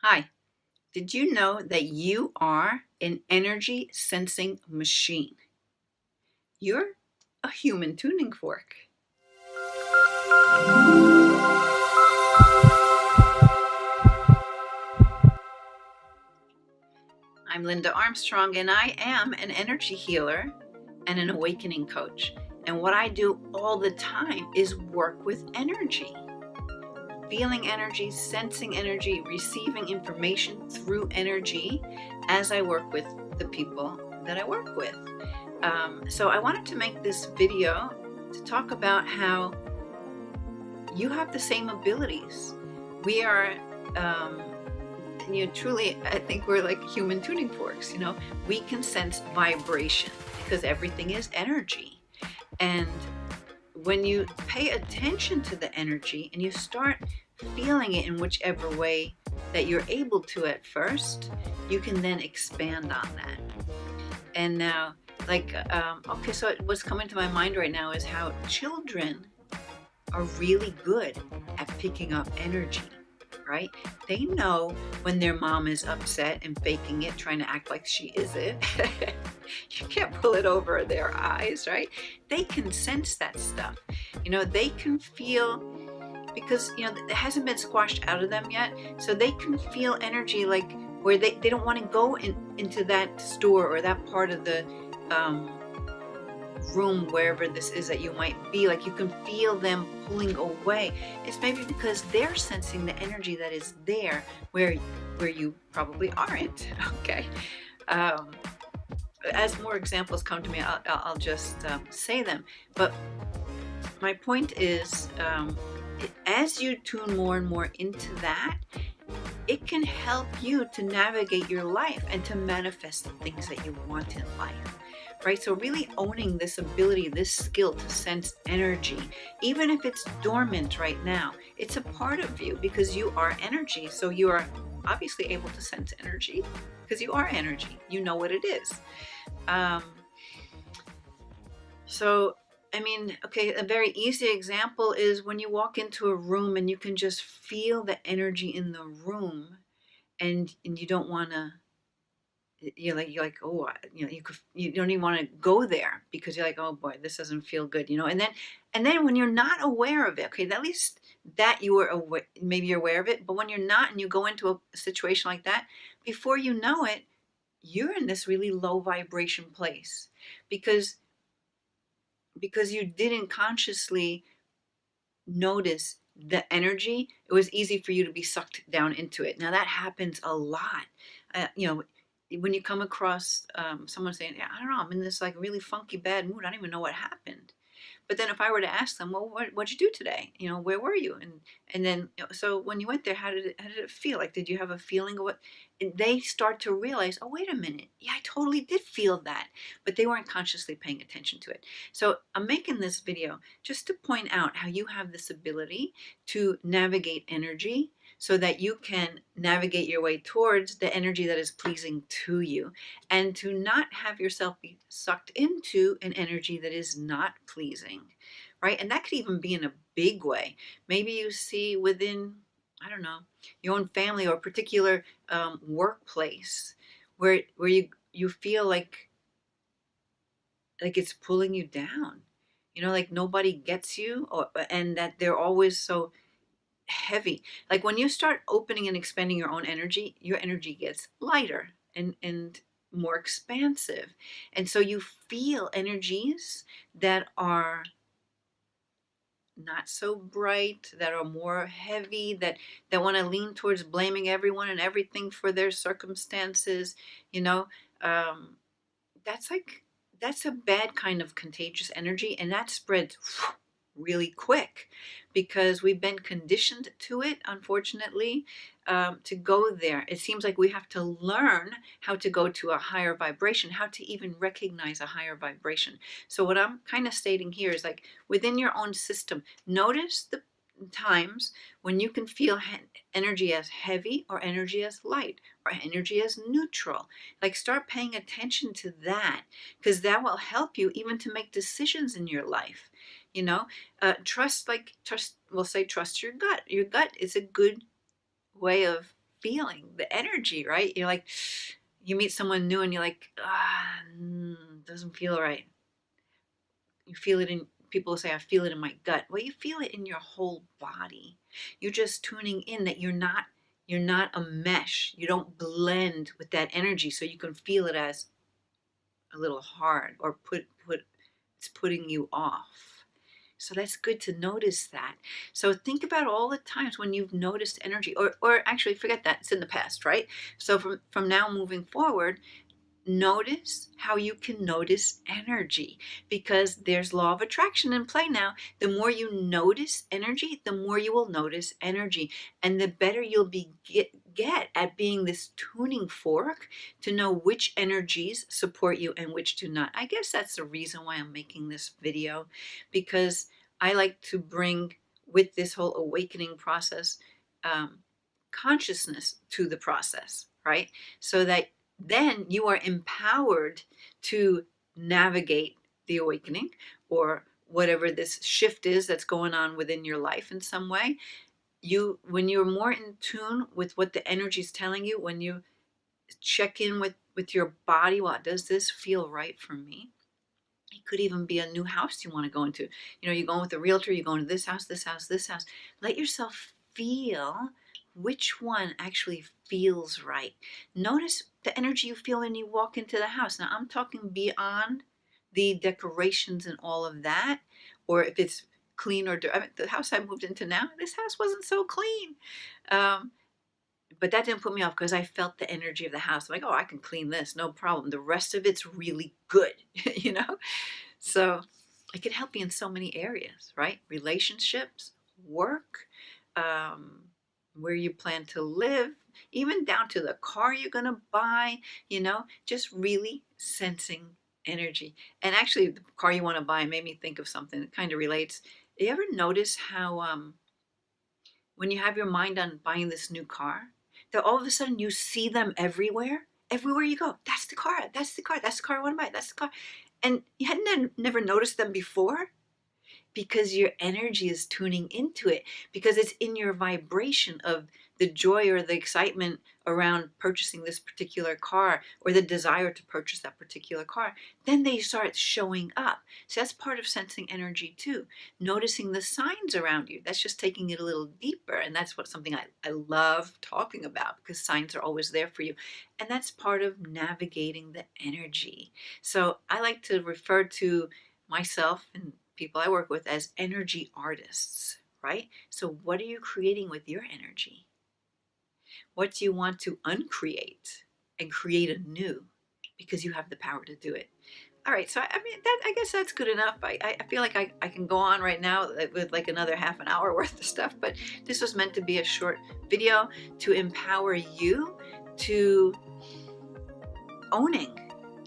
Hi, did you know that you are an energy sensing machine? You're a human tuning fork. I'm Linda Armstrong, and I am an energy healer and an awakening coach. And what I do all the time is work with energy, feeling energy, sensing energy, receiving information through energy as I work with the people that I work with. So I wanted to make this video to talk about how you have the same abilities. We are, truly, I think we're like human tuning forks. We can sense vibration because everything is energy. And when you pay attention to the energy and you start feeling it in whichever way that you're able to at first, you can then expand on that. And now, so what's coming to my mind right now is how children are really good at picking up energy, right? They know when their mom is upset and faking it, trying to act like she isn't. You can't pull it over their eyes, right? They can sense that stuff. They can feel, because, it hasn't been squashed out of them yet. So they can feel energy like where they don't want to go into that store or that part of the room, wherever this is that you might be. Like, you can feel them pulling away. It's maybe because they're sensing the energy that is there where you probably aren't. Okay. As more examples come to me, I'll just say them. But my point is, as you tune more and more into that, it can help you to navigate your life and to manifest the things that you want in life, right? So really owning this ability, this skill to sense energy, even if it's dormant right now, it's a part of you because you are energy. So you are obviously able to sense energy because you are energy. You know what it is. Okay, a very easy example is when you walk into a room and you can just feel the energy in the room, and you don't want to, you're like, oh, you don't even want to go there because you're like, oh boy, this doesn't feel good, and then when you're not aware of it, okay, at least that you were aware, maybe you're aware of it, but when you're not and you go into a situation like that, before you know it, you're in this really low vibration place because you didn't consciously notice the energy. It was easy for you to be sucked down into it. Now that happens a lot. When you come across someone saying, yeah, I don't know, I'm in this like really funky bad mood, I don't even know what happened. But then if I were to ask them, well, what'd you do today? Where were you? And then, so when you went there, how did it feel? Like, did you have a feeling of what? And they start to realize, oh, wait a minute. Yeah, I totally did feel that, but they weren't consciously paying attention to it. So I'm making this video just to point out how you have this ability to navigate energy so that you can navigate your way towards the energy that is pleasing to you, and to not have yourself be sucked into an energy that is not pleasing, right? And that could even be in a big way. Maybe you see within, I don't know, your own family or a particular workplace where you feel like it's pulling you down, like nobody gets you, and that they're always so heavy. Like when you start opening and expanding your own energy, your energy gets lighter and more expansive. And so you feel energies that are not so bright, that are more heavy, that want to lean towards blaming everyone and everything for their circumstances. you know um, that's like that's a bad kind of contagious energy, and that spreads really quick because we've been conditioned to it, unfortunately, to go there. It seems like we have to learn how to go to a higher vibration, how to even recognize a higher vibration. So what I'm kind of stating here is, like, within your own system, notice the times when you can feel energy as heavy or energy as light or energy as neutral. Like, start paying attention to that, because that will help you even to make decisions in your life. Trust, we'll say, trust your gut. Your gut is a good way of feeling the energy, right? You're like, you meet someone new and you're like, doesn't feel right. You feel it in, people say, I feel it in my gut. Well, you feel it in your whole body. You're just tuning in that you're not a mesh. You don't blend with that energy, so you can feel it as a little hard or it's putting you off. So that's good to notice that. So think about all the times when you've noticed energy, or actually forget that, it's in the past, right? So from now moving forward, notice how you can notice energy, because there's law of attraction in play now. The more you notice energy, the more you will notice energy, and the better you'll get at being this tuning fork to know which energies support you and which do not. I guess that's the reason why I'm making this video, because I like to bring, with this whole awakening process, consciousness to the process, right? So that then you are empowered to navigate the awakening, or whatever this shift is that's going on within your life in some way. When you're more in tune with what the energy is telling you, when you check in with your body, well, does this feel right for me? It could even be a new house you want to go into. You're going with a realtor, you're going to this house, this house, this house. Let yourself feel which one actually feels right. Notice the energy you feel when you walk into the house. Now, I'm talking beyond the decorations and all of that, or if it's clean or dirty. I mean, the house I moved into now, this house wasn't so clean. But that didn't put me off, because I felt the energy of the house. I'm like, oh, I can clean this, no problem. The rest of it's really good, So it could help you in so many areas, right? Relationships, work, where you plan to live, even down to the car you're going to buy, just really sensing energy. And actually, the car you want to buy made me think of something that kind of relates. You ever notice how when you have your mind on buying this new car, that all of a sudden you see them everywhere? Everywhere you go, that's the car, that's the car, that's the car I want to buy, that's the car. And you hadn't never noticed them before, because your energy is tuning into it, because it's in your vibration of the joy or the excitement around purchasing this particular car, or the desire to purchase that particular car. Then they start showing up. So that's part of sensing energy too. Noticing the signs around you. That's just taking it a little deeper. And that's something I love talking about, because signs are always there for you. And that's part of navigating the energy. So I like to refer to myself and people I work with as energy artists, right? So what are you creating with your energy? What do you want to uncreate and create anew? Because you have the power to do it. All right, so I guess that's good enough. I feel like I can go on right now with like another half an hour worth of stuff, but this was meant to be a short video to empower you to owning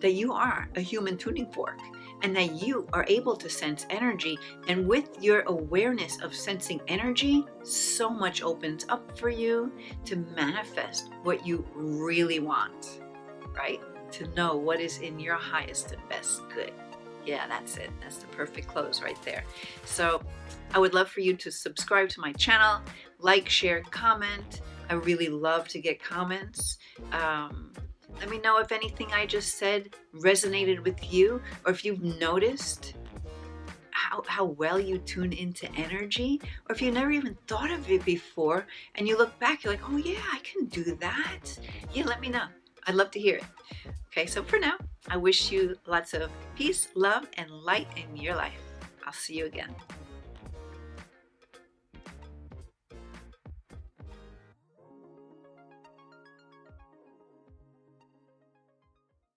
that you are a human tuning fork, and that you are able to sense energy. And with your awareness of sensing energy, so much opens up for you to manifest what you really want, right? To know what is in your highest and best good. Yeah, that's it. That's the perfect close right there. So I would love for you to subscribe to my channel, like, share, comment. I really love to get comments. Let me know if anything I just said resonated with you, or if you've noticed how well you tune into energy, or if you never even thought of it before and you look back, you're like, oh yeah, I can do that. Yeah, let me know. I'd love to hear it. Okay, so for now, I wish you lots of peace, love, and light in your life. I'll see you again.